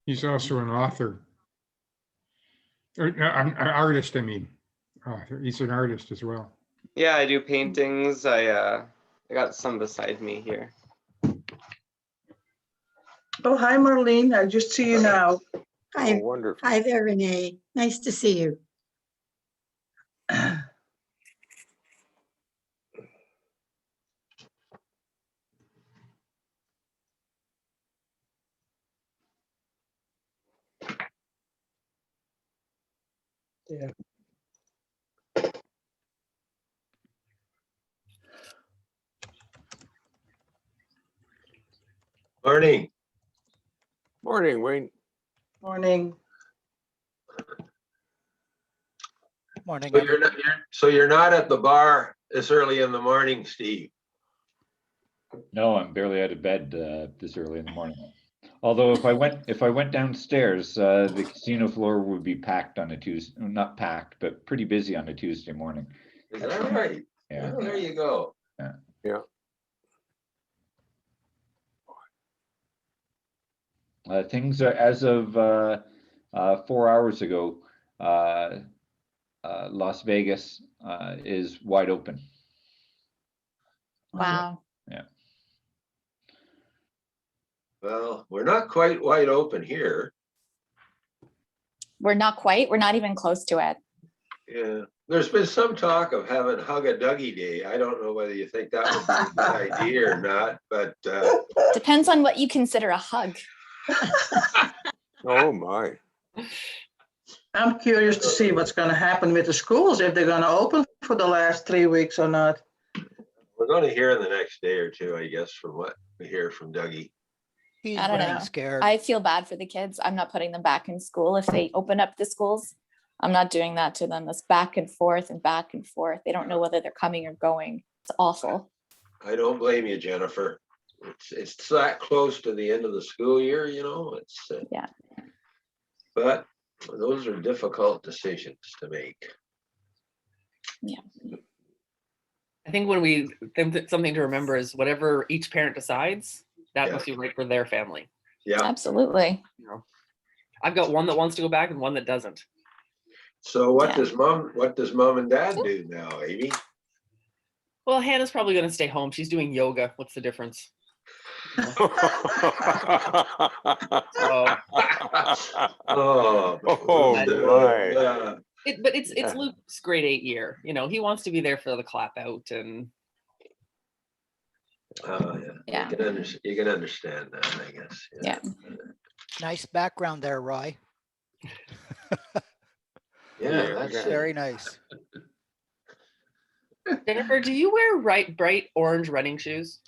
He's also an author. Or, no, an artist, I mean. Author. He's an artist as well. Yeah, I do paintings. I got some beside me here. Oh, hi, Marlene. I just see you now. Oh, Hi, wonderful. hi there, Renee. Nice to see you. Yeah. Morning. Morning, Wayne. Morning. Morning. So you're not at the bar this early in the morning, Steve? No, I'm barely out of bed this early in the morning. Although if I went downstairs, the casino floor would be packed on a Tuesday, not packed, but pretty busy on a Tuesday morning. Is that right? Yeah. Well, there you go. Yeah. Things are, as of 4 hours ago, Las Vegas is wide open. Wow. Yeah. Well, we're not quite wide open here. We're not quite, we're not even close to it. Yeah. There's been some talk of having Hug a Dougie Day. I don't know whether you think that would be a good idea or not, but Depends on what you consider a hug. Oh, my. I'm curious to see what's going to happen with the schools, if they're going to open for the last 3 weeks or not. we're going to hear in the next day or two, I guess, from what we hear from Dougie. He's I don't running know. scared. I feel bad for the kids. I'm not putting them back in school. If they open up the schools, I'm not doing that to them. It's back and forth and back and forth. They don't know whether they're coming or going. It's awful. I don't blame you, Jennifer. It's that close to the end of the school year, you know, it's. Yeah. But those are difficult decisions to make. Yeah. I think when we think that something to remember is whatever each parent decides, that Yeah. must be right for their family. Yeah. Absolutely. You know, I've got one that wants to go back and one that doesn't. So what Yeah. does mom and dad do now, Amy? Well, Hannah's probably going to stay home. She's doing yoga. What's the difference? Oh, Oh, my. But it's Yeah. Luke's grade 8 year. You know, he wants to be there for the clap out, and Yeah. You can understand that, I guess. Yeah. Nice background there, Roy. Yeah, that's Yeah. it. Very nice. Jennifer, do you wear bright orange running shoes?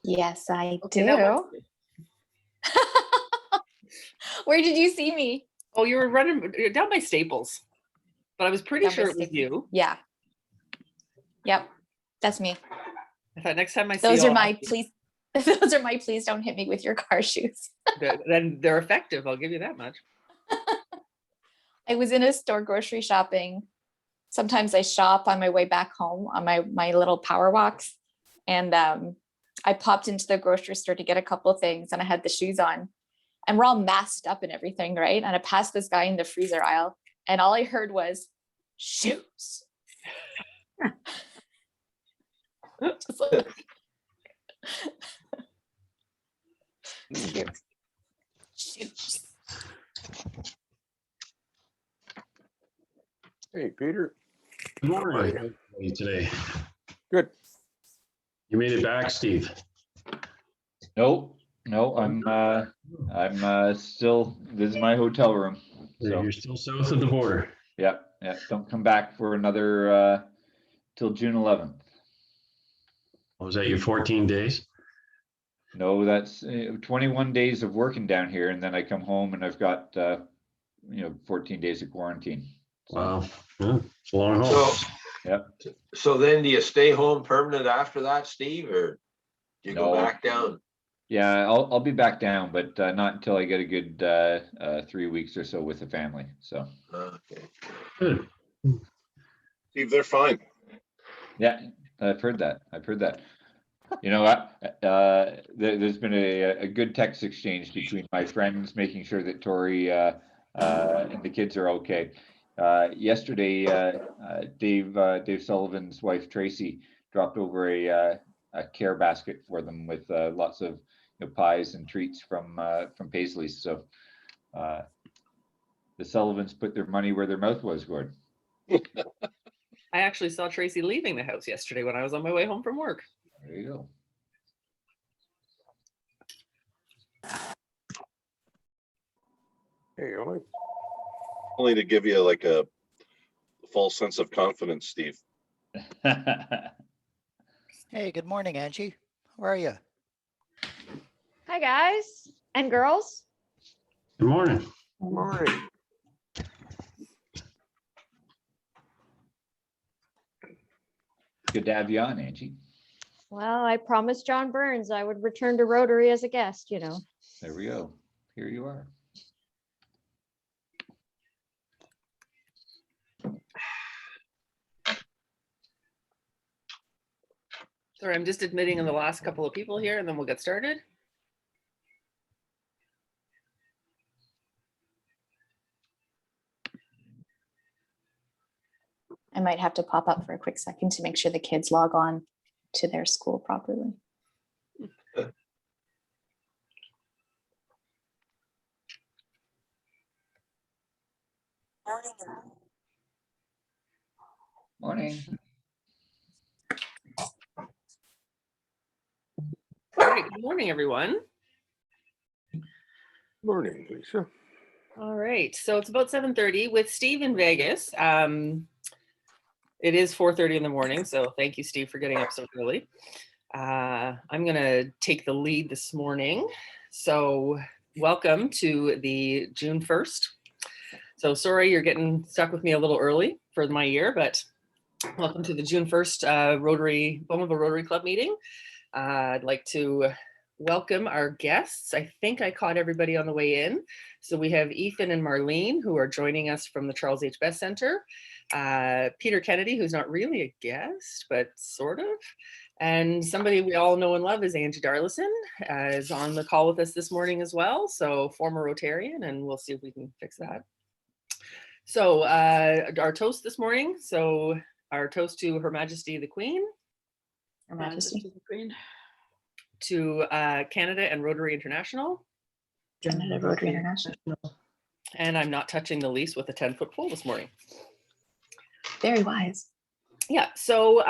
Yes, I Okay, that do. works. Where did you see me? Oh, you were running down by Staples, but I was pretty Down by sure it was Staples. you. Yeah. Yep. That's me. I thought next time I see Those you, are I'll my ask you. please. Those are my please don't hit me with your car shoes. Then they're effective. I'll give you that much. I was in a store grocery shopping. Sometimes I shop on my way back home on my little power walks. And I popped into the grocery store to get a couple of things and I had the shoes on. And we're all masked up and everything, right? And I passed this guy in the freezer aisle and all I heard was shoes. Just like, shoes. Hey, Peter. Good morning. How are you today? Good. You made it back, Steve. No, I'm still, this is my hotel room. So You're still south of the border. yeah, don't come back for another till June 11th. Was that your 14 days? No, that's 21 days of working down here, and then I come home and I've got 14 days of quarantine. So, Wow, yeah, it's a long haul. So, Yep. so then do you stay home permanent after that, Steve, or do you go No. back down? Yeah, I'll be back down, but not until I get a good 3 weeks or so with the family. So Okay. Good. Steve, they're fine. yeah, I've heard that. You know, there's been a good text exchange between my friends, making sure that Tori and the kids are okay. Yesterday, Dave Sullivan's wife Tracy dropped over a care basket for them with lots of pies and treats from Paisley's. So the Sullivans put their money where their mouth was, Gord. I actually saw Tracy leaving the house yesterday when I was on my way home from work. There you go. Hey, Ollie. Only to give you like a false sense of confidence, Steve. Hey, good morning, Angie. How are you? Hi, guys and girls. Good morning. Morning. Good to have you on, Angie. Well, I promised John Burns I would return to Rotary as a guest, you know. There we go. Here you are. Sorry, I'm just admitting in the last couple of people here and then we'll get started. I might have to pop up for a quick second to make sure the kids log on to their school properly. Morning. All right, good morning, everyone. Morning, Lisa. All right, so it's about 7:30 with Steve in Vegas. It is 4:30 in the morning, so thank you, Steve, for getting up so early. I'm gonna take the lead this morning. So welcome to the June 1st. So sorry you're getting stuck with me a little early for my year, but welcome to the June 1st Bowmanville Rotary Club meeting. I'd like to welcome our guests. I think I caught everybody on the way in. So we have Ethan and Marlene who are joining us from the Charles H. Best Center. Peter Kennedy, who's not really a guest, but sort of. And somebody we all know and love is Angie Darlison, is on the call with us this morning as well. So former Rotarian, and we'll see if we can fix that. So our toast this morning. So our toast to Her Majesty the Queen. Her Majesty the Queen. To Canada and Rotary International. Canada Rotary International. And I'm not touching the lease with a 10-foot pole this morning. Very wise. Yeah, so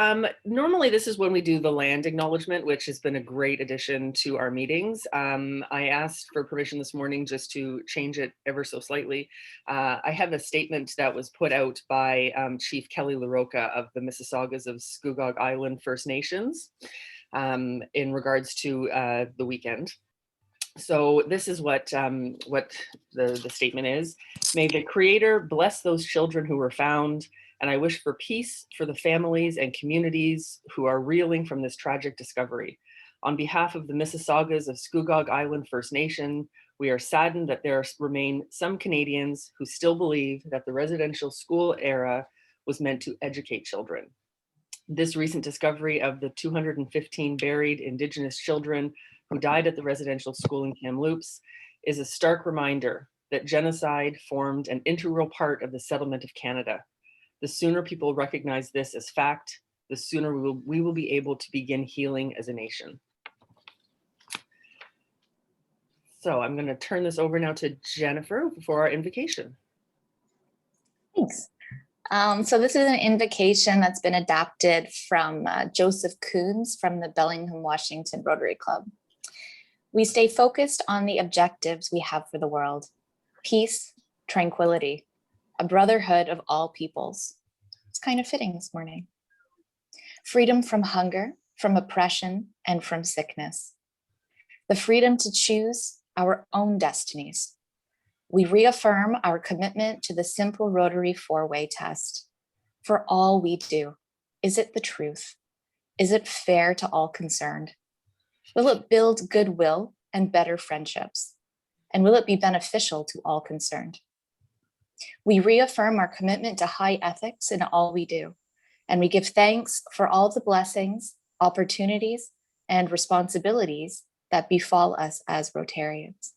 normally this is when we do the land acknowledgement, which has been a great addition to our meetings. I asked for permission this morning just to change it ever so slightly. I have a statement that was put out by Chief Kelly LaRocca of the Mississaugas of Scugog Island First Nations in regards to the weekend. So this is what the statement is. May the Creator bless those children who were found, and I wish for peace for the families and communities who are reeling from this tragic discovery. On behalf of the Mississaugas of Scugog Island First Nation, we are saddened that there remain some Canadians who still believe that the residential school era was meant to educate children. This recent discovery of the 215 buried Indigenous children who died at the residential school in Kamloops is a stark reminder that genocide formed an integral part of the settlement of Canada. The sooner people recognize this as fact, the sooner we will be able to begin healing as a nation. So I'm going to turn this over now to Jennifer for our invocation. Thanks. So this is an invocation that's been adapted from Joseph Coons from the Bellingham, Washington Rotary Club. We stay focused on the objectives we have for the world: peace, tranquility, a brotherhood of all peoples. It's kind of fitting this morning. Freedom from hunger, from oppression, and from sickness. The freedom to choose our own destinies. We reaffirm our commitment to the simple Rotary four-way test. For all we do, is it the truth? Is it fair to all concerned? Will it build goodwill and better friendships? And will it be beneficial to all concerned? We reaffirm our commitment to high ethics in all we do, and we give thanks for all the blessings, opportunities, and responsibilities that befall us as Rotarians.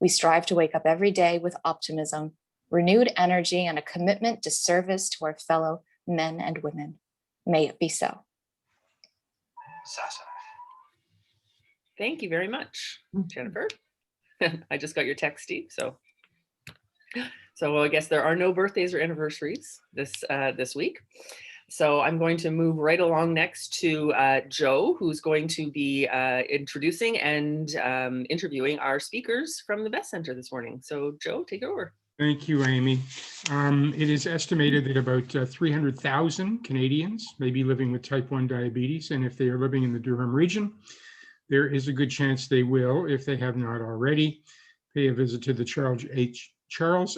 We strive to wake up every day with optimism, renewed energy, and a commitment to service to our fellow men and women. May it be so. Thank you very much, Jennifer. I just got your text, Steve. So I guess there are no birthdays or anniversaries this week. So I'm going to move right along next to Joe, who's going to be introducing and interviewing our speakers from the Best Center this morning. So Joe, take it over. Thank you, Amy. It is estimated that about 300,000 Canadians may be living with type 1 diabetes, and if they are living in the Durham region, there is a good chance they will, if they have not already, pay a visit to the Charles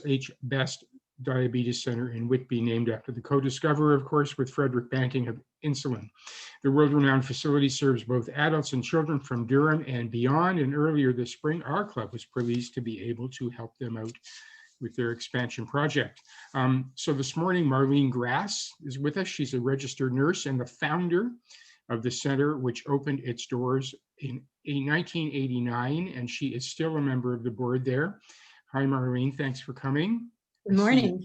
H. Best Diabetes Center in Whitby, named after the co-discoverer, of course, with Frederick Banting, of insulin. The world-renowned facility serves both adults and children from Durham and beyond, and earlier this spring, our club was pleased to be able to help them out with their expansion project. So this morning, Marlene Grass is with us. She's a registered nurse and the founder of the center, which opened its doors in 1989, and she is still a member of the board there. Hi, Marlene, thanks for coming. Good morning.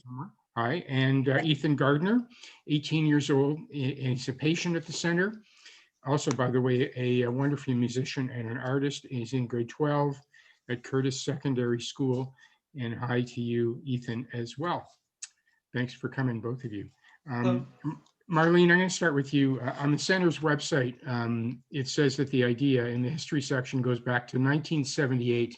Hi, and Ethan Gardner, 18 years old, and he's a patient at the center. Also, by the way, a wonderful musician and an artist. He's in grade 12 at Curtis Secondary School. And hi to you, Ethan, as well. Thanks for coming, both of you. Marlene, I'm going to start with you. On the center's website, it says that the idea in the history section goes back to 1978.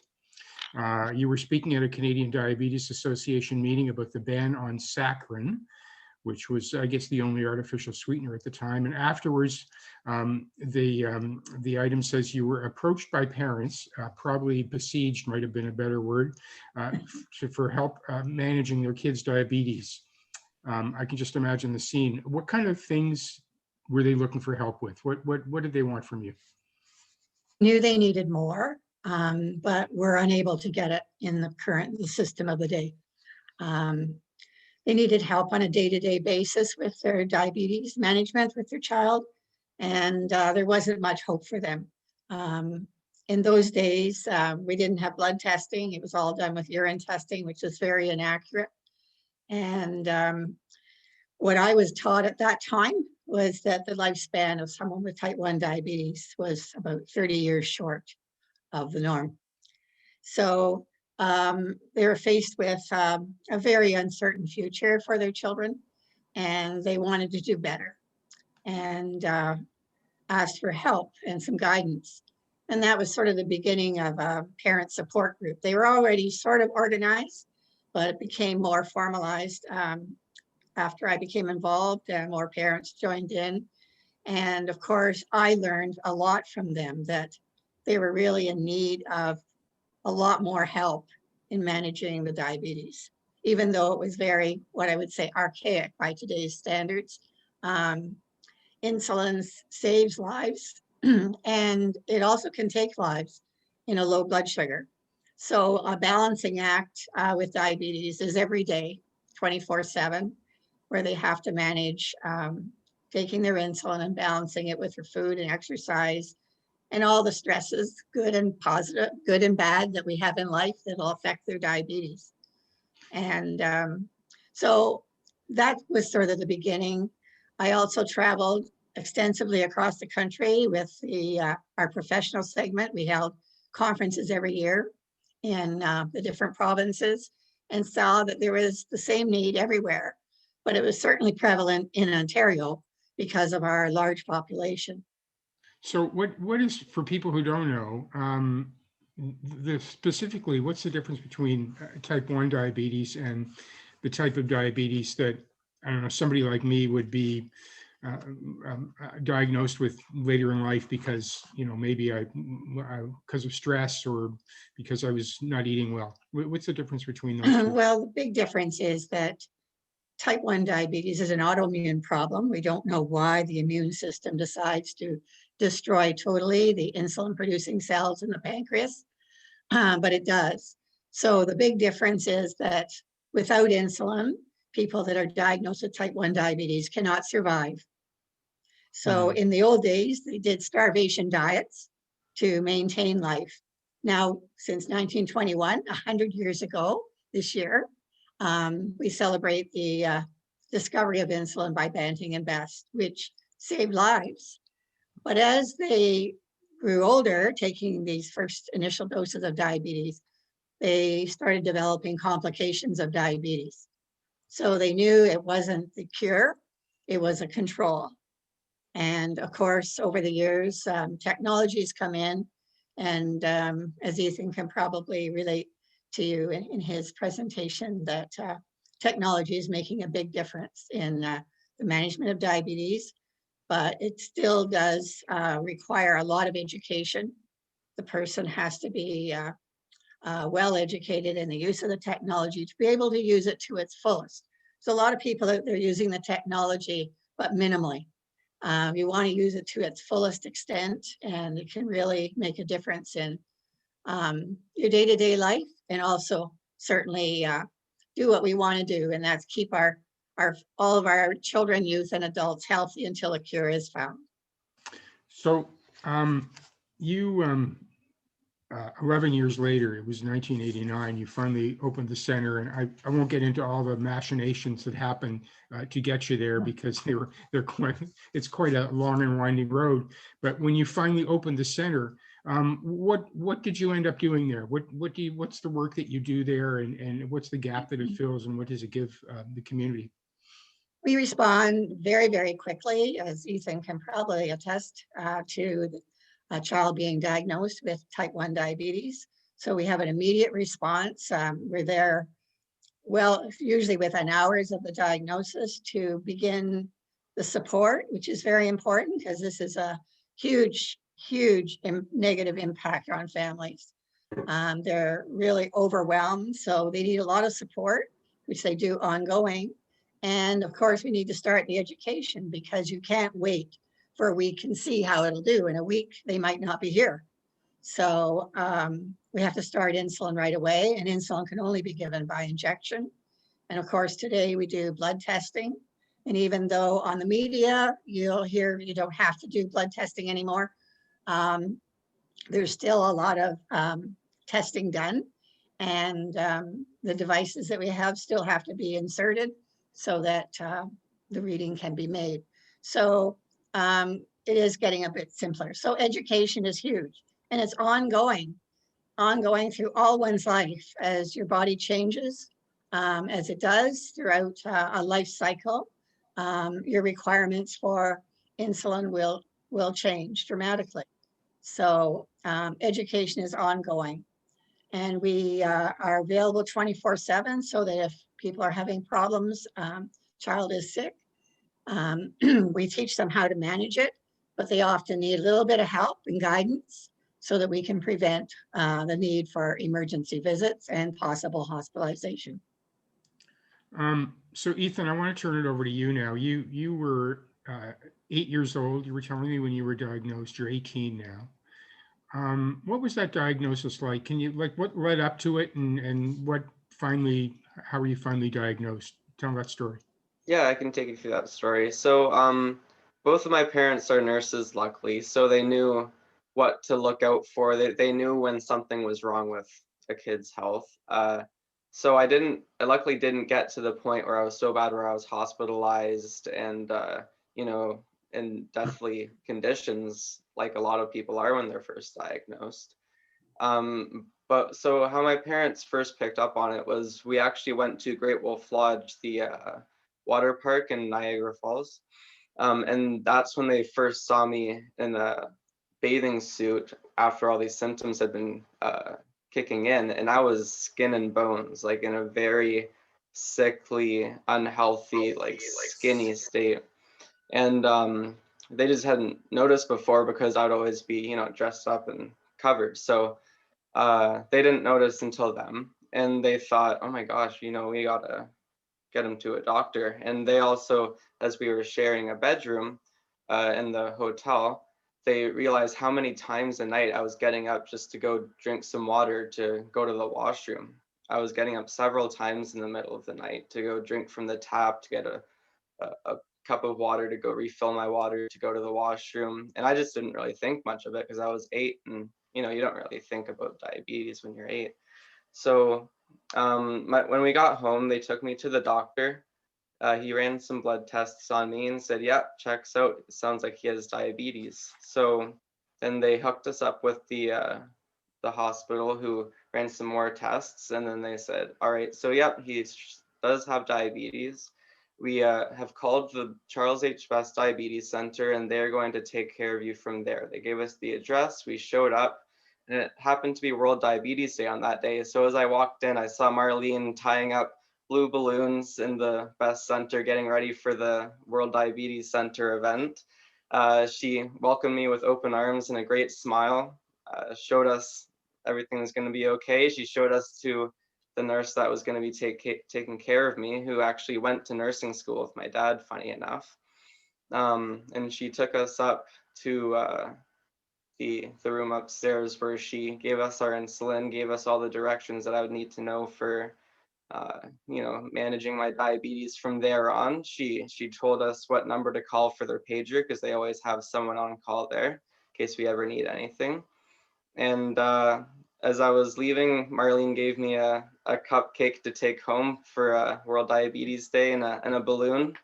You were speaking at a Canadian Diabetes Association meeting about the ban on saccharin, which was, I guess, the only artificial sweetener at the time. And afterwards, the item says you were approached by parents, probably besieged might have been a better word, for help managing their kids' diabetes. I can just imagine the scene. What kind of things were they looking for help with? What did they want from you? Knew they needed more, but were unable to get it in the system of the day. They needed help on a day-to-day basis with their diabetes management with their child, and there wasn't much hope for them. In those days, we didn't have blood testing. It was all done with urine testing, which is very inaccurate. And what I was taught at that time was that the lifespan of someone with type 1 diabetes was about 30 years short of the norm. So they were faced with a very uncertain future for their children, and they wanted to do better and asked for help and some guidance. And that was sort of the beginning of a parent support group. They were already sort of organized, but it became more formalized after I became involved and more parents joined in. And of course, I learned a lot from them, that they were really in need of a lot more help in managing the diabetes, even though it was very, what I would say, archaic by today's standards. Insulin saves lives, and it also can take lives in a low blood sugar. So a balancing act with diabetes is every day, 24/7, where they have to manage taking their insulin and balancing it with their food and exercise and all the stresses, good and positive, good and bad, that we have in life that'll affect their diabetes. And so that was sort of the beginning. I also traveled extensively across the country with our professional segment. We held conferences every year in the different provinces and saw that there was the same need everywhere, but it was certainly prevalent in Ontario because of our large population. So what is, for people who don't know, specifically, what's the difference between type 1 diabetes and the type of diabetes that, I don't know, somebody like me would be diagnosed with later in life because, you know, maybe because of stress or because I was not eating well? What's the difference between those two? Well, the big difference is that type 1 diabetes is an autoimmune problem. We don't know why the immune system decides to destroy totally the insulin producing cells in the pancreas, but it does. So the big difference is that without insulin, people that are diagnosed with type 1 diabetes cannot survive. So in the old days, they did starvation diets to maintain life. Now, since 1921, 100 years ago this year, we celebrate the discovery of insulin by Banting and Best, which saved lives. But as they grew older, taking these first initial doses of diabetes, they started developing complications of diabetes. So they knew it wasn't the cure, it was a control. And of course, over the years, technologies come in, and as Ethan can probably relate to you in his presentation, that technology is making a big difference in the management of diabetes, but it still does require a lot of education. The person has to be well educated in the use of the technology to be able to use it to its fullest. So a lot of people out there using the technology, but minimally. You want to use it to its fullest extent, and it can really make a difference in your day-to-day life, and also certainly do what we want to do, and that's keep all of our children, youth, and adults healthy until a cure is found. So you 11 years later, it was 1989, you finally opened the center, and I won't get into all the machinations that happened to get you there, because it's quite a long and winding road. But when you finally opened the center, what did you end up doing there? What's the work that you do there, and what's the gap that it fills, and what does it give the community? We respond very, very quickly, as Ethan can probably attest to a child being diagnosed with type 1 diabetes. So we have an immediate response. We're there, well, usually within hours of the diagnosis, to begin the support, which is very important, because this is a huge, huge negative impact on families. They're really overwhelmed, so they need a lot of support, which they do ongoing. And of course, we need to start the education, because you can't wait for a week and see how it'll do. In a week, they might not be here. So we have to start insulin right away, and insulin can only be given by injection. And of course, today we do blood testing. And even though on the media, you'll hear you don't have to do blood testing anymore, there's still a lot of testing done. And the devices that we have still have to be inserted so that the reading can be made. So it is getting a bit simpler. So education is huge, and it's ongoing through all one's life as your body changes, as it does throughout a life cycle. Your requirements for insulin will change dramatically. So education is ongoing, and we are available 24/7, so that if people are having problems, child is sick, we teach them how to manage it, but they often need a little bit of help and guidance so that we can prevent the need for emergency visits and possible hospitalization. So Ethan, I want to turn it over to you now. You were 8 years old. You were telling me when you were diagnosed. You're 18 now. What was that diagnosis like? Can you, what led up to it, and how were you finally diagnosed? Tell that story. Yeah, I can take you through that story. So both of my parents are nurses, luckily, so they knew what to look out for. They knew when something was wrong with a kid's health. So I luckily didn't get to the point where I was so bad where I was hospitalized and, in deathly conditions, like a lot of people are when they're first diagnosed. But so how my parents first picked up on it was we actually went to Great Wolf Lodge, the water park in Niagara Falls. And that's when they first saw me in a bathing suit after all these symptoms had been kicking in. And I was skin and bones, like in a very sickly, unhealthy, like skinny state. And they just hadn't noticed before because I'd always be, dressed up and covered. So they didn't notice until then. And they thought, oh my gosh, we gotta get him to a doctor. And they also, as we were sharing a bedroom in the hotel, they realized how many times a night I was getting up just to go drink some water to go to the washroom. I was getting up several times in the middle of the night to go drink from the tap to get a cup of water to go refill my water to go to the washroom. And I just didn't really think much of it because I was 8, and you don't really think about diabetes when you're 8. So when we got home, they took me to the doctor. He ran some blood tests on me and said, "Yep, checks out. It sounds like he has diabetes." So then they hooked us up with the hospital, who ran some more tests, and then they said, "All right, so yep, he does have diabetes. We have called the Charles H. Best Diabetes Center, and they're going to take care of you from there." They gave us the address. We showed up, and it happened to be World Diabetes Day on that day. So as I walked in, I saw Marlene tying up blue balloons in the Best Center, getting ready for the World Diabetes Center event. She welcomed me with open arms and a great smile, showed us everything was going to be okay. She showed us to the nurse that was going to be taking care of me, who actually went to nursing school with my dad, funny enough. And she took us up to the room upstairs, where she gave us our insulin, gave us all the directions that I would need to know for managing my diabetes from there on. She told us what number to call for their pager, because they always have someone on call there in case we ever need anything. And as I was leaving, Marlene gave me a cupcake to take home for World Diabetes Day, and a balloon.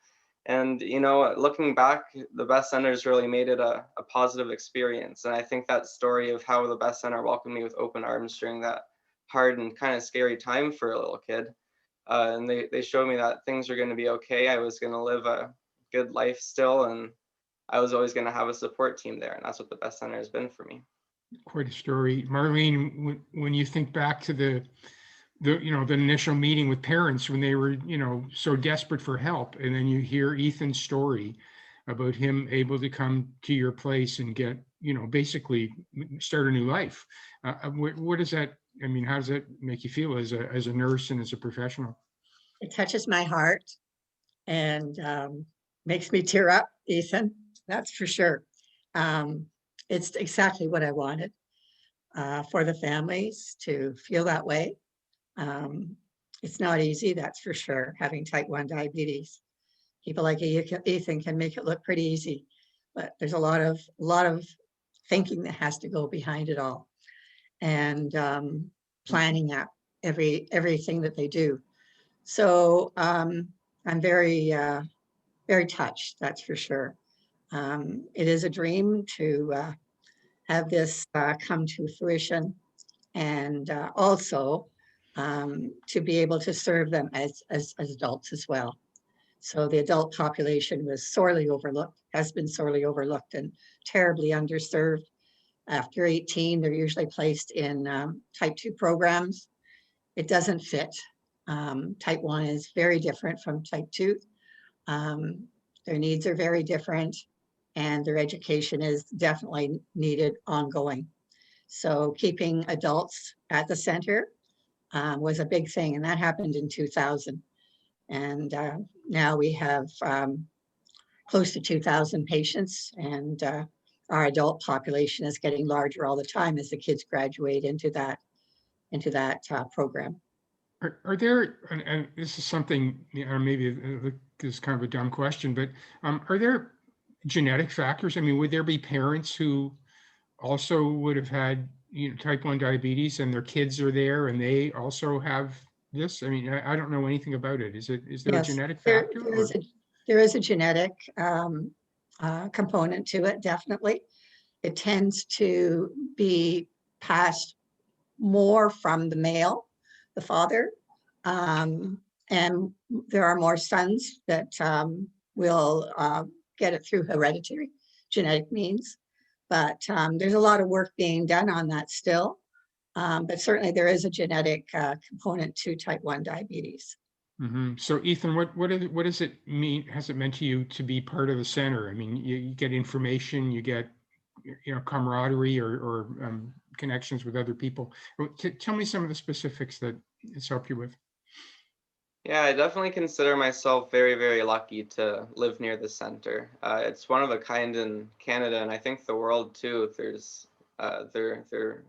And looking back, the Best Center's really made it a positive experience. And I think that story of how the Best Center welcomed me with open arms during that hard and kind of scary time for a little kid. And they showed me that things are going to be okay. I was going to live a good life still, and I was always going to have a support team there. And that's what the Best Center has been for me. Quite a story. Marlene, when you think back to the initial meeting with parents when they were, so desperate for help, and then you hear Ethan's story about him able to come to your place and get, basically start a new life. What does that, how does that make you feel as a nurse and as a professional? It touches my heart and makes me tear up, Ethan, that's for sure. It's exactly what I wanted for the families to feel that way. It's not easy, that's for sure, having type 1 diabetes. People like Ethan can make it look pretty easy, but there's a lot of thinking that has to go behind it all, and planning out everything that they do. So I'm very, very touched, that's for sure. It is a dream to have this come to fruition, and also to be able to serve them as adults as well. So the adult population was sorely overlooked, has been sorely overlooked and terribly underserved. After 18, they're usually placed in type 2 programs. It doesn't fit. Type 1 is very different from type 2. Their needs are very different, and their education is definitely needed ongoing. So keeping adults at the center was a big thing, and that happened in 2000. And now we have close to 2,000 patients, and our adult population is getting larger all the time as the kids graduate into that program. Are there, and this is something, maybe this is kind of a dumb question, but are there genetic factors? Would there be parents who also would have had type 1 diabetes, and their kids are there and they also have this? I don't know anything about it. Is there a genetic factor? There is a genetic component to it, definitely. It tends to be passed more from the male, the father, and there are more sons that will get it through hereditary genetic means. But there's a lot of work being done on that still. But certainly there is a genetic component to type 1 diabetes. Mm-hmm. So Ethan, what does it mean? Has it meant to you to be part of the center? You get information, you get camaraderie or connections with other people. Tell me some of the specifics that it's helped you with. Yeah, I definitely consider myself very, very lucky to live near the center. It's one of a kind in Canada, and I think the world too. They're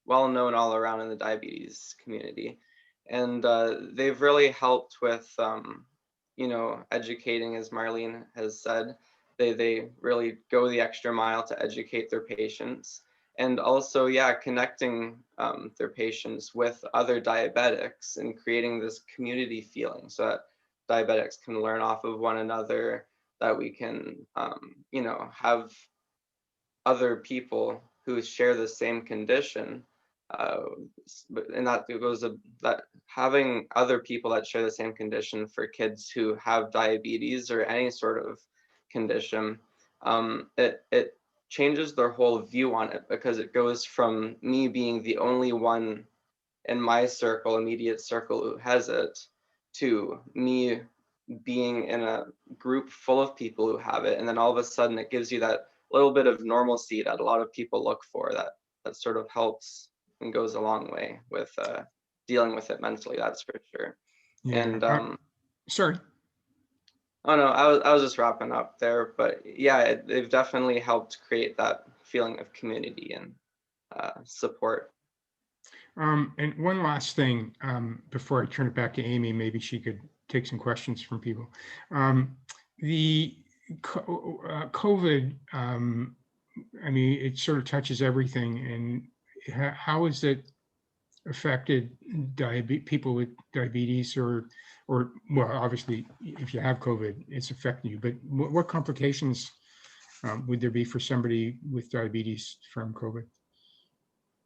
well known all around in the diabetes community, and they've really helped with educating, as Marlene has said. They really go the extra mile to educate their patients. And also, yeah, connecting their patients with other diabetics and creating this community feeling so that diabetics can learn off of one another, that we can, have other people who share the same condition. And that goes to that having other people that share the same condition for kids who have diabetes or any sort of condition, it changes their whole view on it, because it goes from me being the only one in my circle, immediate circle, who has it, to me being in a group full of people who have it. And then all of a sudden it gives you that little bit of normalcy that a lot of people look for, that sort of helps and goes a long way with dealing with it mentally, that's for sure. Yeah. And Sorry. oh no, I was just wrapping up there, but yeah, they've definitely helped create that feeling of community and support. And one last thing before I turn it back to Amy, maybe she could take some questions from people. The COVID, I mean, it sort of touches everything. And how has it affected people with diabetes, or well, obviously, if you have COVID, it's affecting you. But what complications would there be for somebody with diabetes from COVID?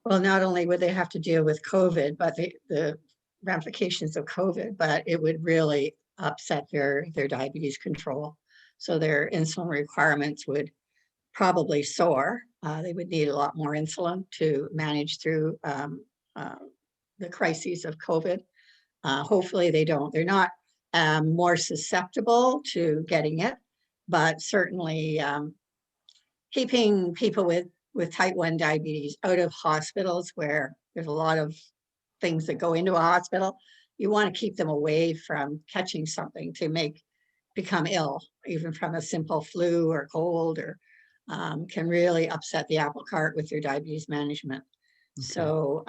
Well, not only would they have to deal with COVID, but the ramifications of COVID, but it would really upset their diabetes control. So their insulin requirements would probably soar. They would need a lot more insulin to manage through the crises of COVID. Hopefully they don't. They're not more susceptible to getting it, but certainly keeping people with type 1 diabetes out of hospitals, where there's a lot of things that go into a hospital. You want to keep them away from catching something to become ill, even from a simple flu or cold, or can really upset the apple cart with your diabetes management. Okay. So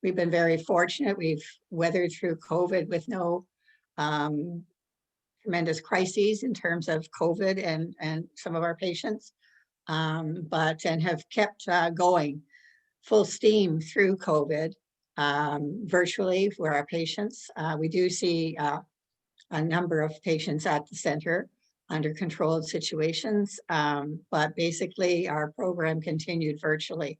we've been very fortunate. We've weathered through COVID with no tremendous crises in terms of COVID and some of our patients. And have kept going full steam through COVID virtually for our patients. We do see a number of patients at the center under controlled situations, but basically our program continued virtually,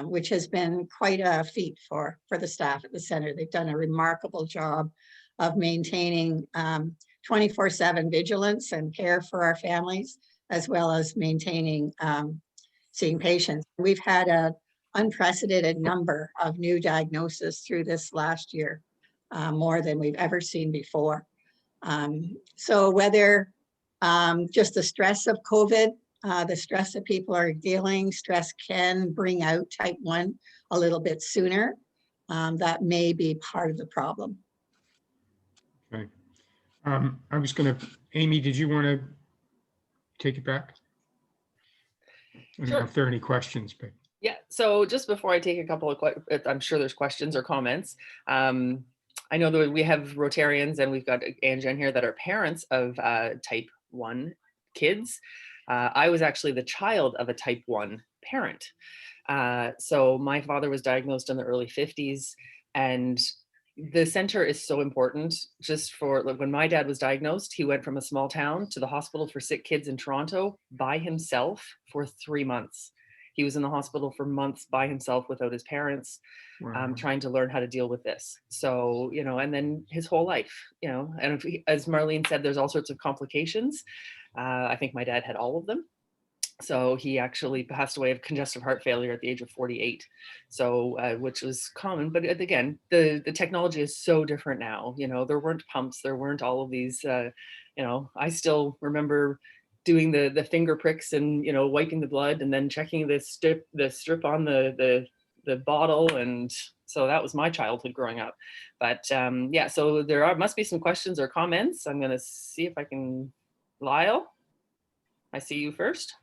which has been quite a feat for the staff at the center. They've done a remarkable job of maintaining 24/7 vigilance and care for our families, as well as maintaining seeing patients. We've had an unprecedented number of new diagnoses through this last year, more than we've ever seen before. So whether just the stress of COVID, the stress that people are dealing, stress can bring out type 1 a little bit sooner. That may be part of the problem. Okay. I was going to, Amy, did you want to take it back? I don't know if there are any questions, but. Yeah, so just before I take a couple of, I'm sure there's questions or comments. I know that we have Rotarians and we've got Angie in here that are parents of type 1 kids. I was actually the child of a type 1 parent. So my father was diagnosed in the early 50s, and the center is so important. Just for, like, when my dad was diagnosed, he went from a small town to the hospital for sick kids in Toronto by himself for 3 months. He was in the hospital for months by himself without his parents, trying to learn how to deal with this. So, and then his whole life, and as Marlene said, there's all sorts of complications. I think my dad had all of them. So he actually passed away of congestive heart failure at the age of 48. So, which was common, but again, the technology is so different now. There weren't pumps, there weren't all of these, I still remember doing the finger pricks and, wiping the blood and then checking the strip on the bottle. And so that was my childhood growing up. But yeah, so there must be some questions or comments. I'm going to see if I can, Lyle, I see you first.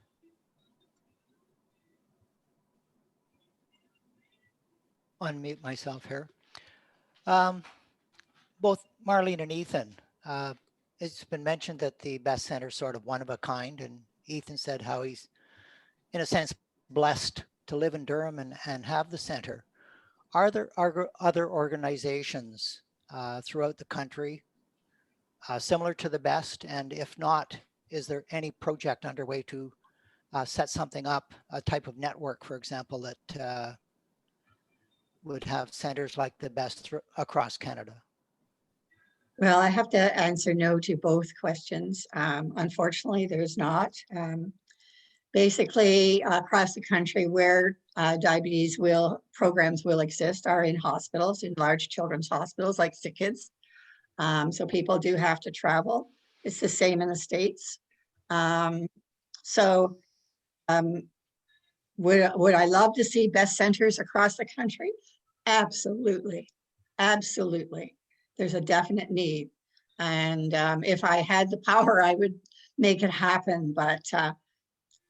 Unmute myself here. Both Marlene and Ethan, It's been mentioned that the Best Center is sort of one of a kind, and Ethan said how he's, in a sense, blessed to live in Durham and have the center. Are there other organizations throughout the country similar to the Best? And if not, is there any project underway to set something up, a type of network, for example, that would have centers like the Best across Canada? Well, I have to answer no to both questions. Unfortunately, there's not. Basically, across the country where diabetes programs will exist are in hospitals, in large children's hospitals like sick kids. So people do have to travel. It's the same in the States. Would I love to see Best Centers across the country? Absolutely. Absolutely. There's a definite need. And if I had the power, I would make it happen. But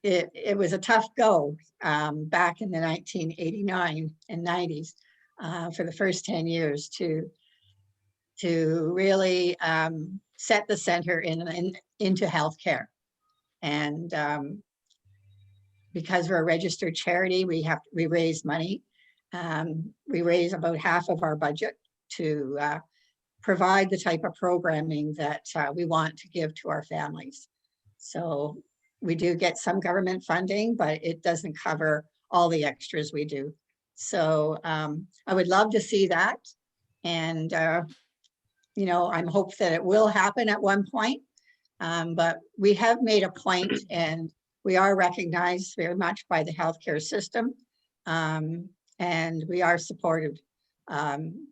it was a tough go back in the 1989 and 90s for the first 10 years to really set the center into healthcare. And because we're a registered charity, we raise money. We raise about half of our budget to provide the type of programming that we want to give to our families. So we do get some government funding, but it doesn't cover all the extras we do. So I would love to see that. And, you know, I'm hoping that it will happen at one point. But we have made a point, and we are recognized very much by the healthcare system. And we are supported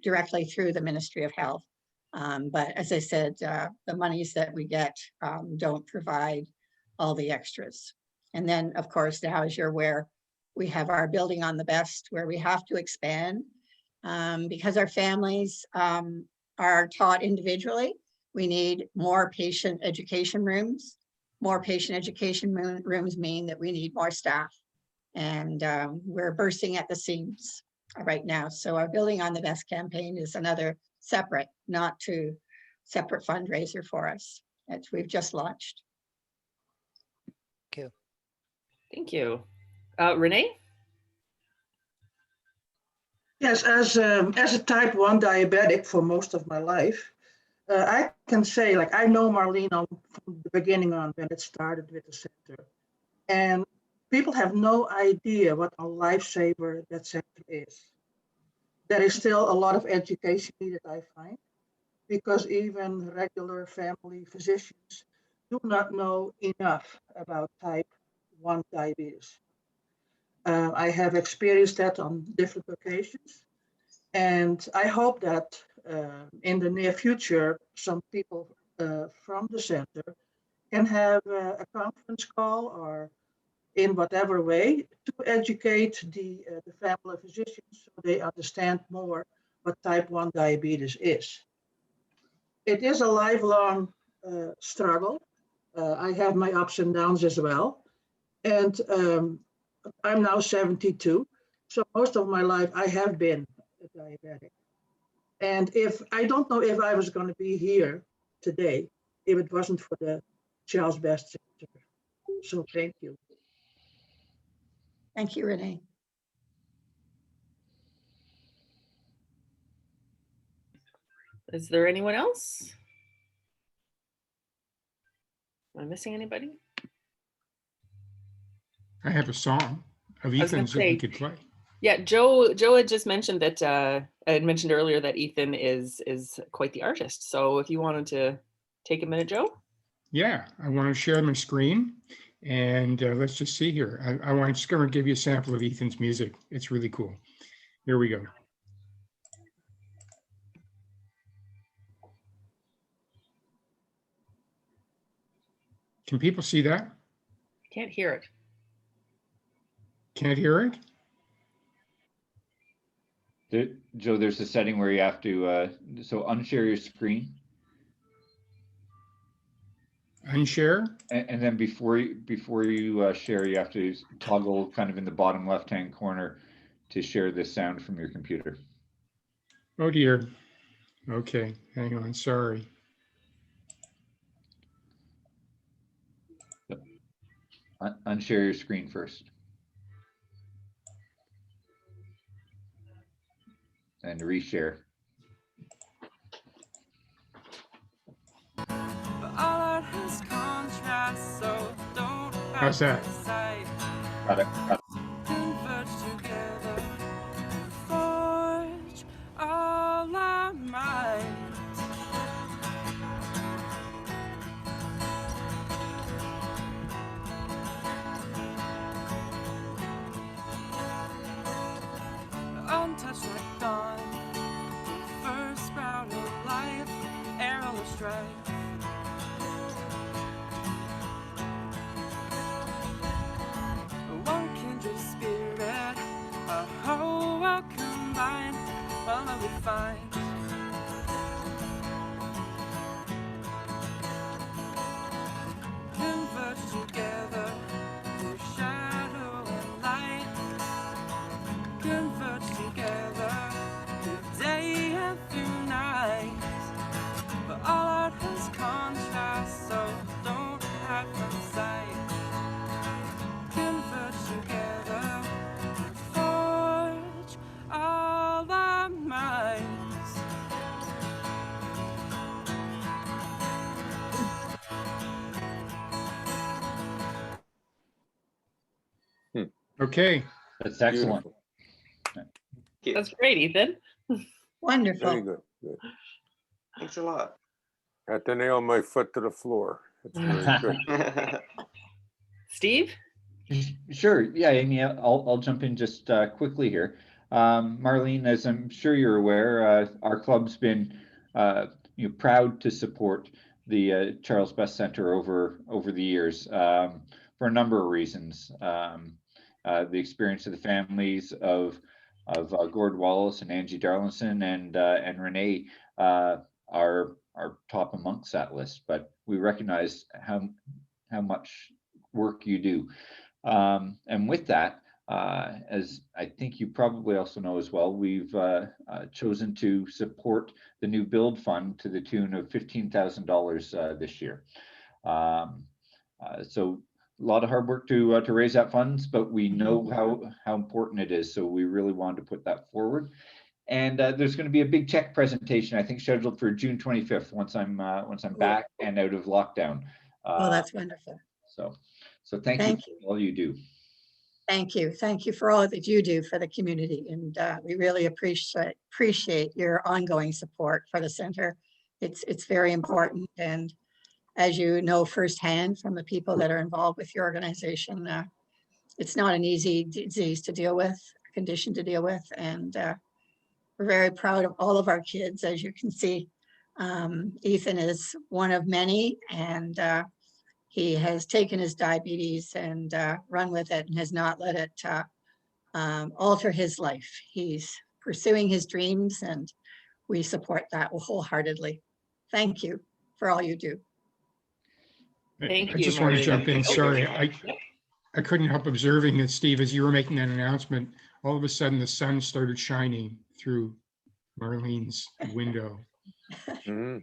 directly through the Ministry of Health. But as I said, the monies that we get don't provide all the extras. And then, of course, now, as you're aware, we have our building on the Best where we have to expand because our families are taught individually. We need more patient education rooms. More patient education rooms mean that we need more staff. And we're bursting at the seams right now. So our Building on the Best campaign is another separate fundraiser for us that we've just launched. Thank you. Thank you. Renee? Yes, as a type 1 diabetic for most of my life, I can say, like, I know Marlene from the beginning on when it started with the center. And people have no idea what a lifesaver that center is. There is still a lot of education needed, I find, because even regular family physicians do not know enough about type 1 diabetes. I have experienced that on different occasions. And I hope that in the near future, some people from the center can have a conference call or in whatever way to educate the family physicians so they understand more what type 1 diabetes is. It is a lifelong struggle. I have my ups and downs as well. And I'm now 72. So most of my life I have been a diabetic. And I don't know if I was going to be here today if it wasn't for the Charles Best Center. So thank you. Thank you, Renee. Is there anyone else? Am I missing anybody? I have a song of Ethan's that we could play. Yeah, Joe had just mentioned that I had mentioned earlier that Ethan is quite the artist. So if you wanted to take a minute, Joe. Yeah, I want to share my screen, and let's just see here. I'm just going to give you a sample of Ethan's music. It's really cool. Here we go. Can people see that? Can't hear it. Can't hear it? Joe, there's a setting where you have to, so unshare your screen. Unshare? And then before you share, you have to toggle kind of in the bottom left-hand corner to share the sound from your computer. Oh dear. Okay, hang on, sorry. Unshare your screen first. And reshare. How's that? Got it. Untouched like dawn, first sprout of life, arrow of strife. One kindred spirit, a whole world combined, one love we find. Converge together through shadow and light. Converge together through day and through night. But all art has contrast, so don't hide from sight. Converge together, forge all our minds. Okay. That's excellent. That's great, Ethan. Wonderful. Very good. Good. Thanks a lot. Got to nail my foot to the floor. That's very good. Steve? Sure. Yeah, Amy, I'll jump in just quickly here. Marlene, as I'm sure you're aware, our club's been proud to support the Charles Best Center over the years for a number of reasons. The experience of the families of Gord Wallace and Angie Darlinson and Renee are top amongst that list, but we recognize how much work you do. And with that, as I think you probably also know as well, we've chosen to support the new build fund to the tune of $15,000 this year. So a lot of hard work to raise that funds, but we know how important it is. So we really wanted to put that forward. And there's going to be a big check presentation, I think, scheduled for June 25th, once I'm back and out of lockdown. Oh, that's wonderful. So thank you for all you do. Thank you. Thank you for all that you do for the community. And we really appreciate your ongoing support for the center. It's very important. And as you know firsthand from the people that are involved with your organization, it's not an easy disease to deal with, condition to deal with. And we're very proud of all of our kids, as you can see. Ethan is one of many, and he has taken his diabetes and run with it and has not let it alter his life. He's pursuing his dreams, and we support that wholeheartedly. Thank you for all you do. Thank I you, just want to Marlene. jump in. Okay. Sorry, I couldn't help observing that, Steve, as you were making that announcement, all of a sudden the sun started shining through Marlene's window. Mhm.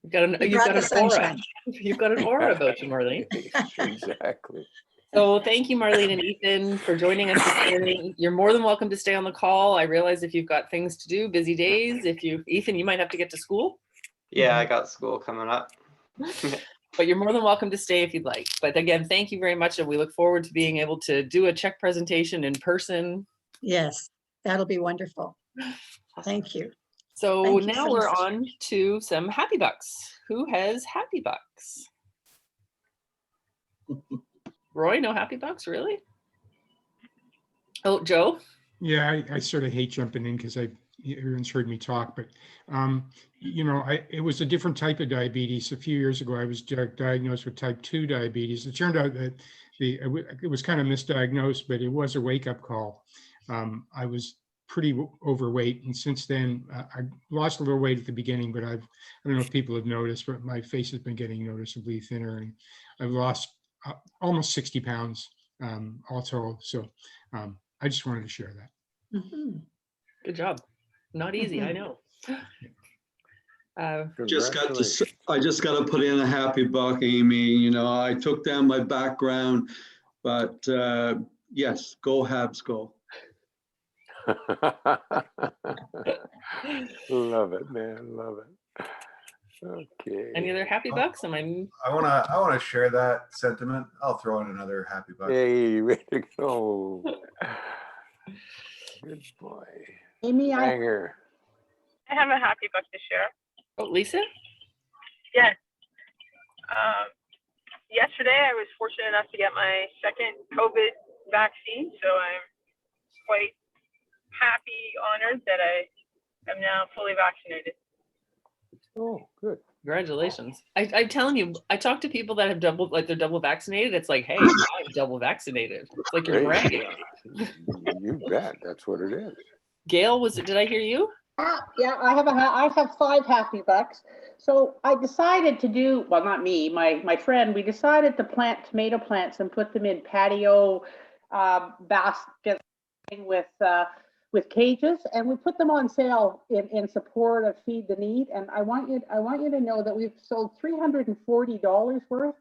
You've got an aura. You've got an aura about you, Marlene. Exactly. So thank you, Marlene and Ethan, for joining us this morning. You're more than welcome to stay on the call. I realize if you've got things to do, busy days, Ethan, you might have to get to school. Yeah, I got school coming up. But you're more than welcome to stay if you'd like. But again, thank you very much. And we look forward to being able to do a check presentation in person. Yes, that'll be wonderful. Thank you. So Thank you now so we're much. on to some happy bucks. Who has happy bucks? Roy, no happy bucks, really? Oh, Joe? Yeah, I sort of hate jumping in because everyone's heard me talk, but it was a different type of diabetes. A few years ago, I was diagnosed with type 2 diabetes. It turned out that it was kind of misdiagnosed, but it was a wake-up call. I was pretty overweight, and since then I lost a little weight at the beginning, but I don't know if people have noticed, but my face has been getting noticeably thinner, and I've lost almost 60 pounds all told. So I just wanted to share that. Mhm. Good job. Not easy, I know. Just got to, Congratulations. I just got to put in a happy buck, Amy. You know, I took down my background, but yes, go Habs, go. Love it, man. Love it. Okay. Any other happy bucks? I wanna share that sentiment. I'll throw in another happy buck. Hey, way to go. Good boy. Amy, Hanger. I have a happy buck to share. Oh, Lisa? Yes. Yesterday, I was fortunate enough to get my second COVID vaccine, so I'm quite happy, honored that I am now fully vaccinated. Oh, good. Congratulations. I'm telling you, I talk to people that have they're double vaccinated. It's like, hey, I'm double vaccinated. It's like you're Hey, bragging. you bet. That's what it is. Gail, did I hear you? Yeah, I have 5 happy bucks. So I decided to do, well, not me, my friend, we decided to plant tomato plants and put them in patio baskets with cages, and we put them on sale in support of Feed the Need. And I want you to know that we've sold $340 worth.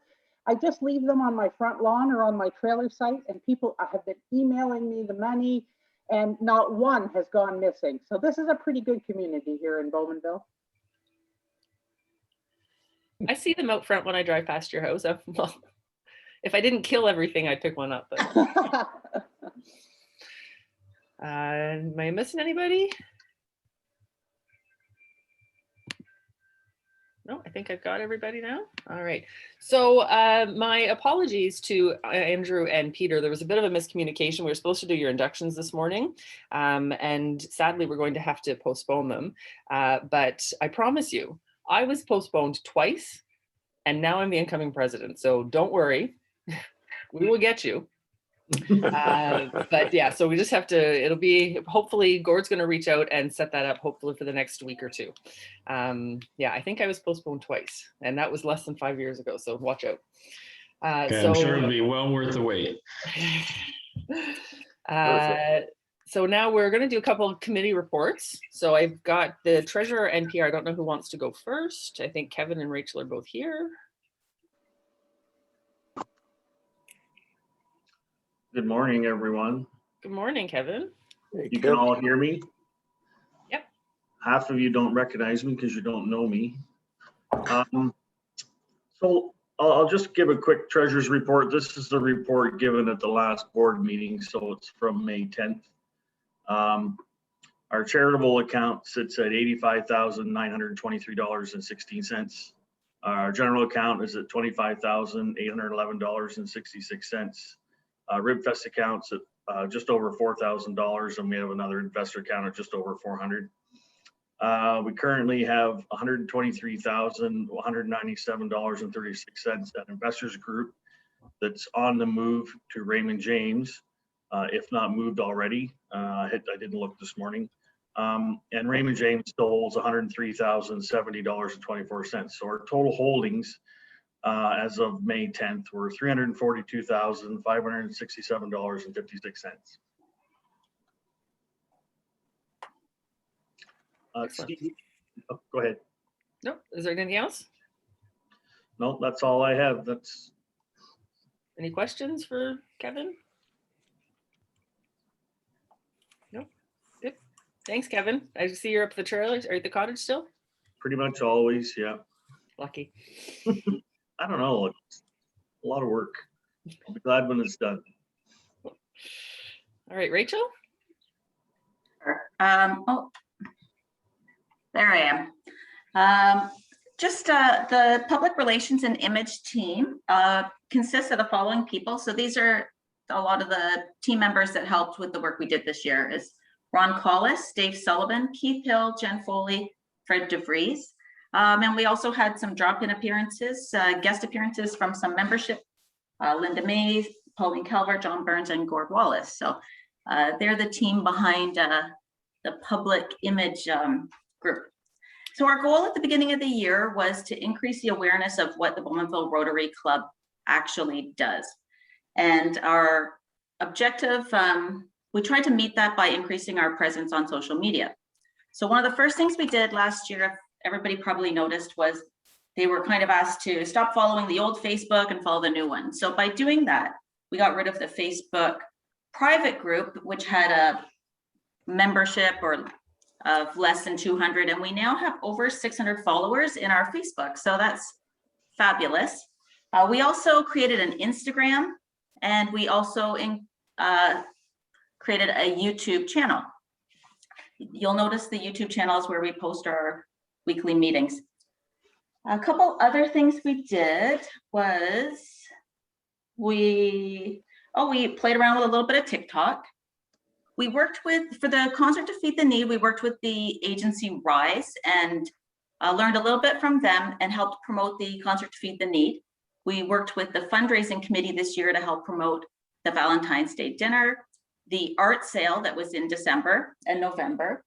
I just leave them on my front lawn or on my trailer site, and people have been emailing me the money, and not one has gone missing. So this is a pretty good community here in Bowmanville. I see them out front when I drive past your house. Well, if I didn't kill everything, I'd pick one up. But. Am I missing anybody? No, I think I've got everybody now. All right. So my apologies to Andrew and Peter. There was a bit of a miscommunication. We were supposed to do your inductions this morning, and sadly, we're going to have to postpone them. But I promise you, I was postponed twice, and now I'm the incoming president. So don't worry, we will get you. But yeah, so we just have to, it'll be, hopefully Gord's going to reach out and set that up hopefully for the next week or two. Yeah, I think I was postponed twice, and that was less than 5 years ago, so watch out. Okay, I'm sure it'll be well worth the wait. So now we're going to do a couple of committee reports. So I've got the treasurer and PR. I don't know who wants to go first. I think Kevin and Rachel are both here. Good morning, everyone. Good morning, Kevin. Hey, you can all hear me? Yep. Half of you don't recognize me because you don't know me. So I'll just give a quick treasurer's report. This is the report given at the last board meeting, so it's from May 10th. Our charitable account sits at $85,923.16. Our general account is at $25,811.66. Ribfest accounts at just over $4,000, and we have another investor account at just over $400. We currently have $123,197.36 at Investors Group that's on the move to Raymond James, if not moved already. I didn't look this morning. And Raymond James still holds $103,070.24. So our total holdings as of May 10th were $342,567.56. Steve, oh, go ahead. No, is there anything else? No, that's all I have. That's. Any questions for Kevin? No, good. Thanks, Kevin. I see you're up at the trailers. Are you at the cottage still? Pretty much always, yeah. Lucky. I don't know. It's a lot of work. I'll be glad when it's done. All right, Rachel. Oh, there I am. Just the public relations and image team consists of the following people. So these are a lot of the team members that helped with the work we did this year. Is Ron Collis, Dave Sullivan, Keith Hill, Jen Foley, Fred DeVries. And we also had some drop-in appearances, guest appearances from some membership, Linda Mays, Pauline Calvert, John Burns, and Gord Wallace. So they're the team behind the public image group. So our goal at the beginning of the year was to increase the awareness of what the Bowmanville Rotary Club actually does. And our objective, we tried to meet that by increasing our presence on social media. So one of the first things we did last year, everybody probably noticed was they were kind of asked to stop following the old Facebook and follow the new one. So by doing that, we got rid of the Facebook private group, which had a membership or of less than 200, and we now have over 600 followers in our Facebook. So that's fabulous. We also created an Instagram, and we also created a YouTube channel. You'll notice the YouTube channel is where we post our weekly meetings. A couple other things we did was we played around with a little bit of TikTok. We worked with, for the concert to Feed the Need, we worked with the agency Rise and learned a little bit from them and helped promote the concert to Feed the Need. We worked with the fundraising committee this year to help promote the Valentine's Day dinner, the art sale that was in December and November,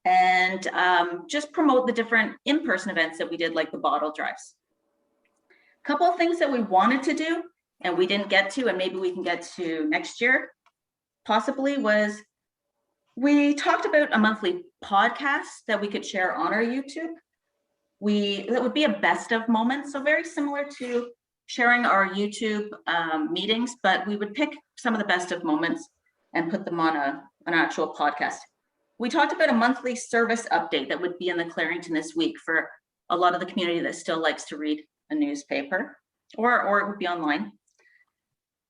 and just promote the different in-person events that we did, like the bottle drives. A couple of things that we wanted to do and we didn't get to, and maybe we can get to next year, possibly, was we talked about a monthly podcast that we could share on our YouTube. That would be a best of moments, so very similar to sharing our YouTube meetings, but we would pick some of the best of moments and put them on an actual podcast. We talked about a monthly service update that would be in the Clarington this week for a lot of the community that still likes to read a newspaper, or it would be online.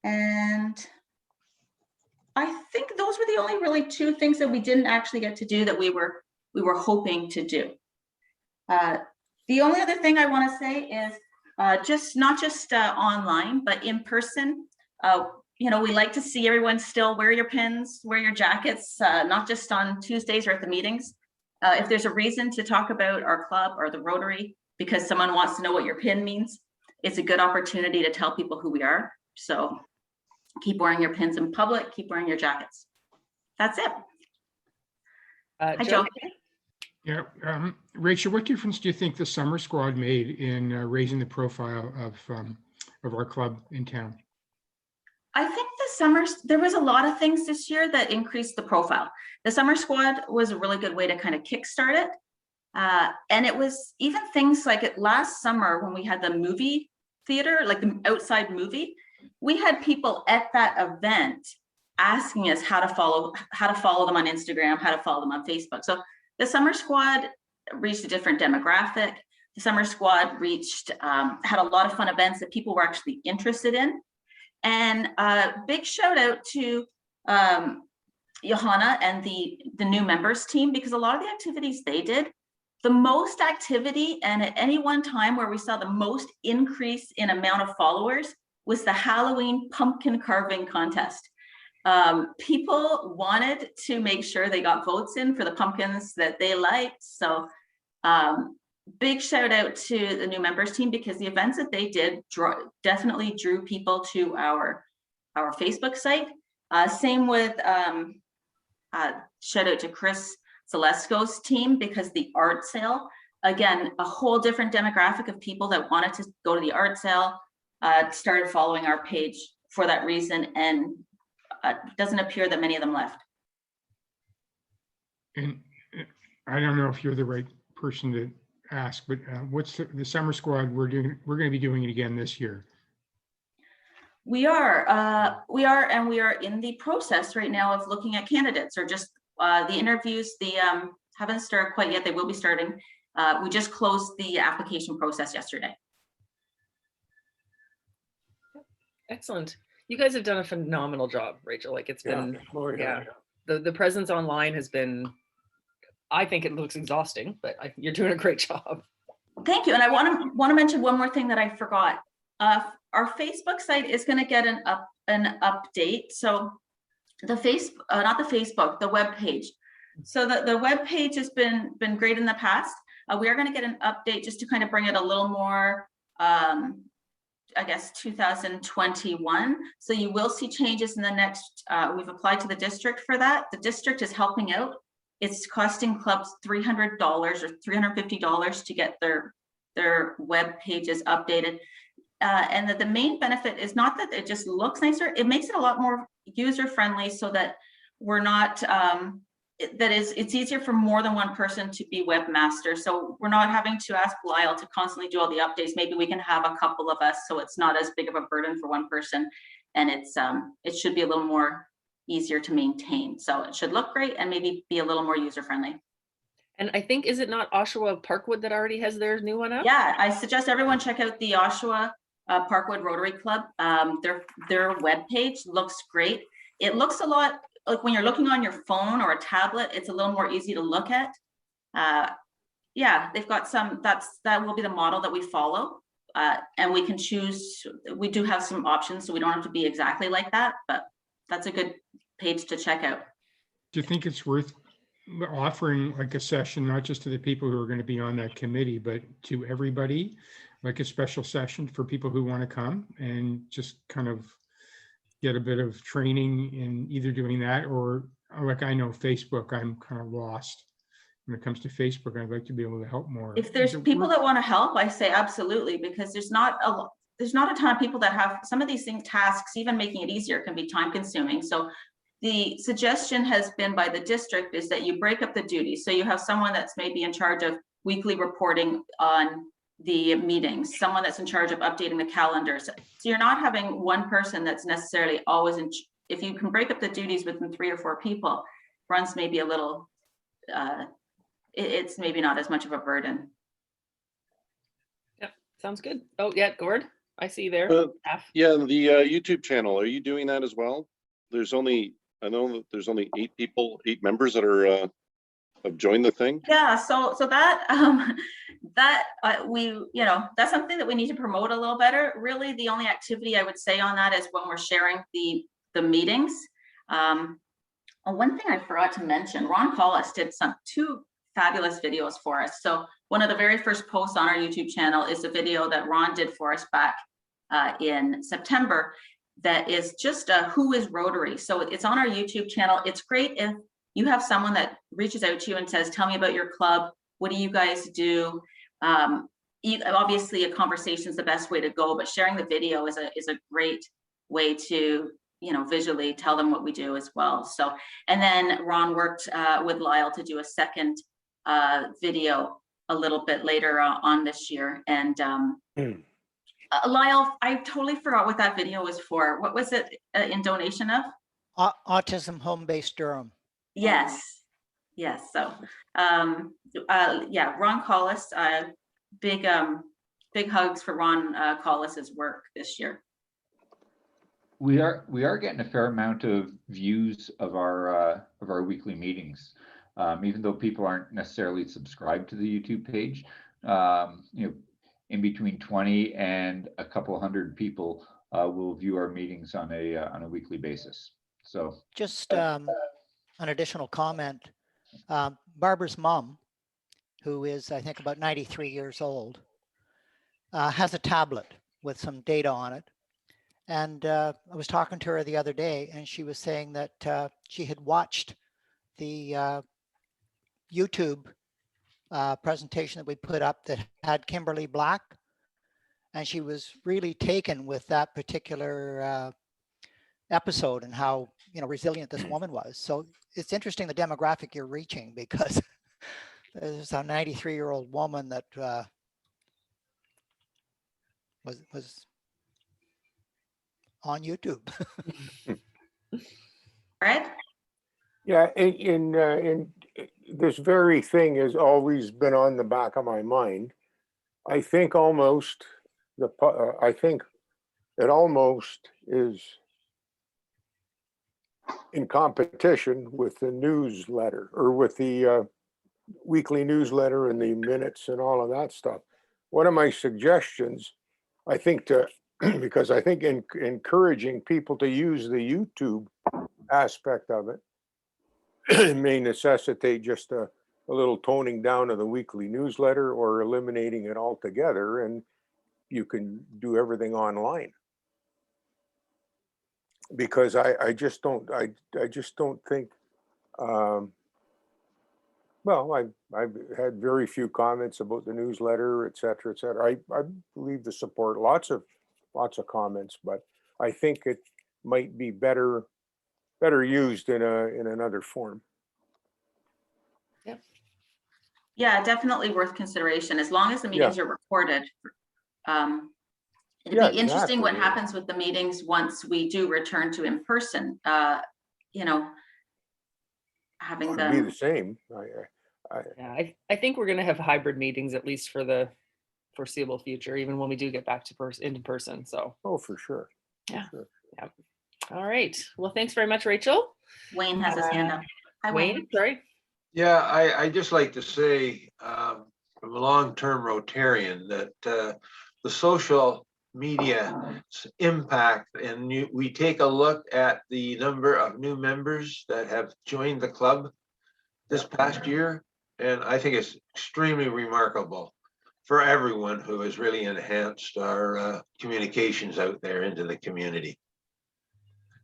And I think those were the only really two things that we didn't actually get to do that we were hoping to do. The only other thing I want to say is not just online, but in person. We like to see everyone still wear your pins, wear your jackets, not just on Tuesdays or at the meetings. If there's a reason to talk about our club or the Rotary because someone wants to know what your pin means, it's a good opportunity to tell people who we are. So keep wearing your pins in public, keep wearing your jackets. That's it. Hi, Joe. Yeah, Rachel, what difference do you think the summer squad made in raising the profile of our club in town? I think there was a lot of things this year that increased the profile. The summer squad was a really good way to kind of kickstart it. And it was even things like last summer when we had the movie theater, like the outside movie, we had people at that event asking us how to follow them on Instagram, how to follow them on Facebook. So the summer squad reached a different demographic. The summer squad had a lot of fun events that people were actually interested in. And big shout out to Johanna and the new members team, because a lot of the activities they did, the most activity and at any one time where we saw the most increase in amount of followers was the Halloween pumpkin carving contest. People wanted to make sure they got votes in for the pumpkins that they liked. So big shout out to the new members team, because the events that they did definitely drew people to our Facebook site. Same with shout out to Chris Zalesko's team, because the art sale, again, a whole different demographic of people that wanted to go to the art sale started following our page for that reason, and it doesn't appear that many of them left. And I don't know if you're the right person to ask, but what's the summer squad we're going to be doing it again this year? We are in the process right now of looking at candidates, or just the interviews. The haven't started quite yet. They will be starting. We just closed the application process yesterday. Excellent. You guys have done a phenomenal job, Rachel. Like, it's been, the presence online has been, I think it looks exhausting, but you're doing a great job. Thank you. And I want to mention one more thing that I forgot. Our Facebook site is going to get an update. So the the web page. So the web page has been great in the past. We are going to get an update just to kind of bring it a little more, I guess, 2021. So you will see changes in the next, we've applied to the district for that. The district is helping out. It's costing clubs $300 or $350 to get their web pages updated. And the main benefit is not that it just looks nicer, it makes it a lot more user-friendly, so that we're not it's easier for more than one person to be webmaster. So we're not having to ask Lyle to constantly do all the updates. Maybe we can have a couple of us, so it's not as big of a burden for one person, and it should be a little more easier to maintain. So it should look great and maybe be a little more user friendly. And I think, is it not Oshawa Parkwood that already has their new one up? Yeah, I suggest everyone check out the Oshawa Parkwood Rotary Club. Their webpage looks great. It looks a lot like when you're looking on your phone or a tablet, it's a little more easy to look at. Yeah, they've got that will be the model that we follow. And we can choose, we do have some options, so we don't have to be exactly like that, but that's a good page to check out. Do you think it's worth offering like a session, not just to the people who are going to be on that committee, but to everybody, like a special session for people who want to come and just kind of get a bit of training in either doing that, or like, I know Facebook, I'm kind of lost when it comes to Facebook. I'd like to be able to help more. If there's people that want to help, I say absolutely, because there's not a ton of people that have some of these tasks. Even making it easier can be time consuming. So the suggestion has been by the district is that you break up the duties. So you have someone that's maybe in charge of weekly reporting on the meetings, someone that's in charge of updating the calendars. So you're not having one person that's necessarily always in. If you can break up the duties within 3 or 4 people, runs maybe a little, it's maybe not as much of a burden. Yep, sounds good. Oh yeah, Gord, I see there. Yeah, the YouTube channel, are you doing that as well? I know that there's only 8 members that are have joined the thing. Yeah, so that we, that's something that we need to promote a little better. Really, the only activity I would say on that is when we're sharing the meetings. One thing I forgot to mention, Ron Wallace did 2 fabulous videos for us. So one of the very first posts on our YouTube channel is a video that Ron did for us back in September. That is just who is Rotary. So it's on our YouTube channel. It's great if you have someone that reaches out to you and says, tell me about your club. What do you guys do? Obviously a conversation is the best way to go, but sharing the video is a great way to, visually tell them what we do as well. So, and then Ron worked with Lyle to do a second video a little bit later on this year. And Lyle, I totally forgot what that video was for. What was it in donation of? Autism Home-Based Durham. Yes. So, yeah, Ron Wallace, big hugs for Ron Wallace's work this year. We are getting a fair amount of views of our weekly meetings, even though people aren't necessarily subscribed to the YouTube page. In between 20 and a couple hundred people will view our meetings on a weekly basis. So just an additional comment. Barbara's mom, who is I think about 93 years old, has a tablet with some data on it. And I was talking to her the other day, and she was saying that she had watched the YouTube presentation that we put up that had Kimberly Black, and she was really taken with that particular episode and how resilient this woman was. So it's interesting the demographic you're reaching, because there's a 93-year-old woman that was on YouTube. Right? Yeah, in this very thing has always been on the back of my mind. I think almost I think it almost is in competition with the newsletter, or with the weekly newsletter and the minutes and all of that stuff. One of my suggestions, I think, because I think encouraging people to use the YouTube aspect of it may necessitate just a little toning down of the weekly newsletter, or eliminating it altogether, and you can do everything online. Because I just don't think, well, I've had very few comments about the newsletter, et cetera, et cetera. I believe the support, lots of comments, but I think it might be better used in another form. Yep. Yeah, definitely worth consideration, as long as the meetings are recorded. It'd Yeah, be interesting what exactly. happens with the meetings once we do return to in person. You know, having Should be the them. same. Yeah, I think we're going to have hybrid meetings at least for the foreseeable future, even when we do get back to in person. So. Oh, for sure. Yeah. For sure. Yeah. All right. Well, thanks very much, Rachel. Wayne has his hand up. Hi, Wayne. Sorry. Yeah, I just like to say, from a long-term Rotarian, that the social media impact, and we take a look at the number of new members that have joined the club this past year, and I think it's extremely remarkable for everyone who has really enhanced our communications out there into the community.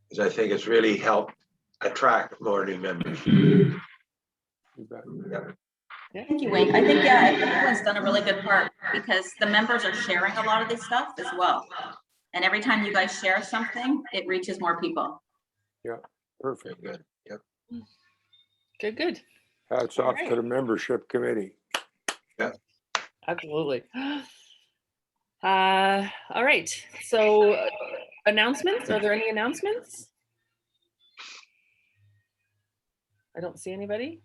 Because I think it's really helped attract more new members. Thank you, Wayne. I think, yeah, everyone's done a really good part because the members are sharing a lot of this stuff as well. And every time you guys share something, it reaches more people. Yeah, perfect. Good. Yep. Good. Hats off to the membership committee. Yeah. Absolutely. All right. So announcements, are there any announcements? I don't see anybody.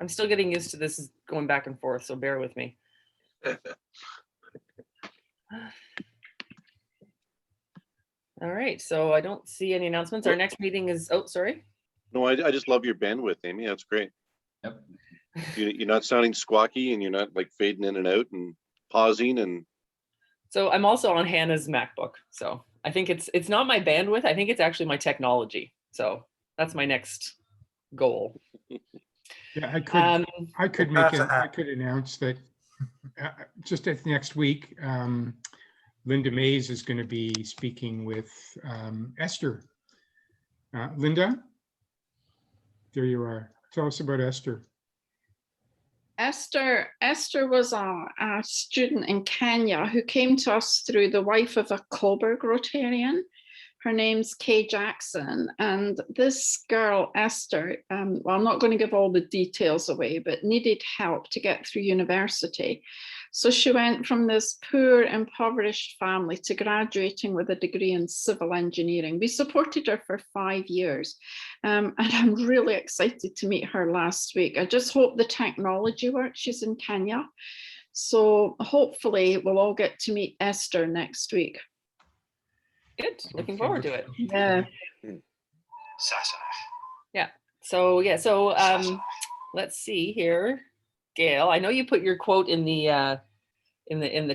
I'm still getting used to this going back and forth, so bear with me. All right, so I don't see any announcements. Our next meeting is, oh, sorry. No, I just love your bandwidth, Amy. That's great. Yep. You're not sounding squawky and you're not like fading in and out and pausing and. So I'm also on Hannah's MacBook. So I think it's not my bandwidth. I think it's actually my technology. So that's my next goal. Yeah, I could announce that just at next week, Linda Mays is going to be speaking with Esther. Linda, there you are. Tell us about Esther. Esther was a student in Kenya who came to us through the wife of a Coburg Rotarian. Her name's Kay Jackson, and this girl, Esther, well, I'm not going to give all the details away, but needed help to get through university. So she went from this poor, impoverished family to graduating with a degree in civil engineering. We supported her for 5 years, and I'm really excited to meet her last week. I just hope the technology works. She's in Kenya. So hopefully we'll all get to meet Esther next week. Good. Looking forward to it. Yeah. Yeah. So let's see here. Gail, I know you put your quote in the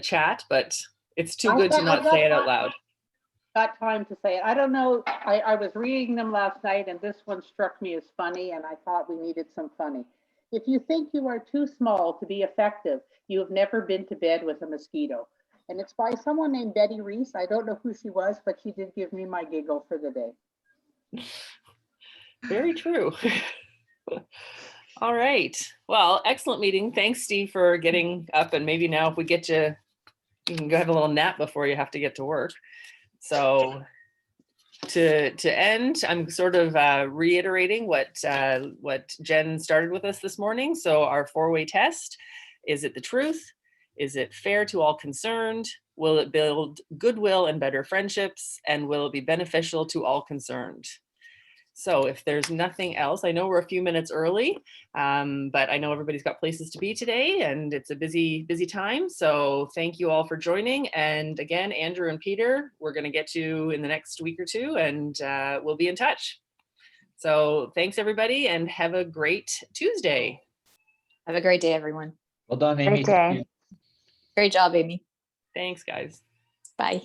chat, but it's too good to not say it out loud. Got time to say it. I don't know. I was reading them last night and this one struck me as funny and I thought we needed some funny. If you think you are too small to be effective, you have never been to bed with a mosquito. And it's by someone named Betty Reese. I don't know who she was, but she did give me my giggle for the day. Very true. All right. Well, excellent meeting. Thanks, Steve, for getting up. And maybe now if we get you can go have a little nap before you have to get to work. So to end, I'm sort of reiterating what Jen started with us this morning. So our 4-way test, is it the truth? Is it fair to all concerned? Will it build goodwill and better friendships? And will it be beneficial to all concerned? So if there's nothing else, I know we're a few minutes early, but I know everybody's got places to be today and it's a busy time. So thank you all for joining. And again, Andrew and Peter, we're going to get you in the next week or two and we'll be in touch. So thanks everybody and have a great Tuesday. Have a great day, everyone. Well done, Amy. Great day. Great job, Amy. Thanks, guys. Bye.